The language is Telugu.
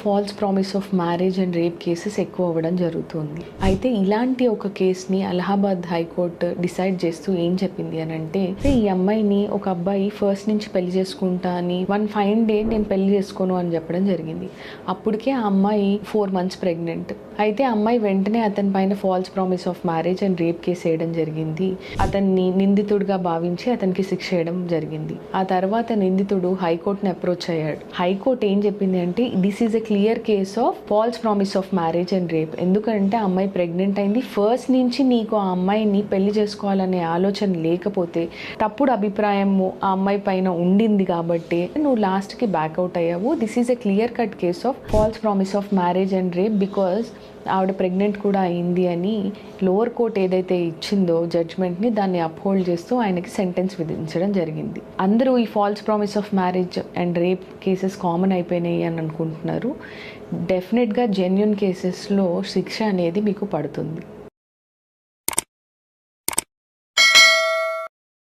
Falls promise of marriage and rape cases ఎక్కువ అవ్వడం జరుగుతుంది. అయితే ఇలాంటి ఒక కేసుని అలహాబాద్ హైకోర్టు డిసైడ్ చేస్తూ ఏం చెప్పింది అని అంటే, ఈ అమ్మాయిని ఒక అబ్బాయి ఫస్ట్ నుంచి పెళ్లి చేసుకుంటా అని వన్ ఫైన్ డే నేను పెళ్లి చేసుకోను అని చెప్పడం జరిగింది. అప్పటికే ఆ అమ్మాయి 4 months ప్రెగ్నెంట్. అయితే ఆ అమ్మాయి వెంటనే అతని పైన falls promise of marriage and rape case వేయడం జరిగింది. అతన్ని నిందితుడిగా భావించి అతనికి శిక్ష వేయడం జరిగింది. ఆ తర్వాత నిందితుడు హైకోర్టుని అప్రోచ్ అయ్యాడు. హైకోర్టు ఏం చెప్పింది అంటే, this is a clear case of false promise of marriage and rape. ఎందుకంటే ఆ అమ్మాయి ప్రెగ్నెంట్ అయింది. ఫస్ట్ నుంచి నీకు ఆ అమ్మాయిని పెళ్లి చేసుకోవాలనే ఆలోచన లేకపోతే, తప్పుడు అభిప్రాయము ఆ అమ్మాయి పైన ఉండింది కాబట్టి నువ్వు లాస్ట్కి బ్యాక్అవుట్ అయ్యావు. This is a clear cut case of false promise of marriage and rape because ఆవిడ ప్రెగ్నెంట్ కూడా అయింది అని లోవర్ కోర్ట్ ఏదైతే ఇచ్చిందో జడ్జ్మెంట్ని, దాన్ని అప్హోల్డ్ చేస్తూ ఆయనకి సెంటెన్స్ విధించడం జరిగింది. అందరూ ఈ falls promise of marriage and rape cases common అయిపోయినాయి అని అనుకుంటున్నారు. డెఫినెట్గా జెన్యూన్ కేసెస్లో శిక్ష అనేది మీకు పడుతుంది.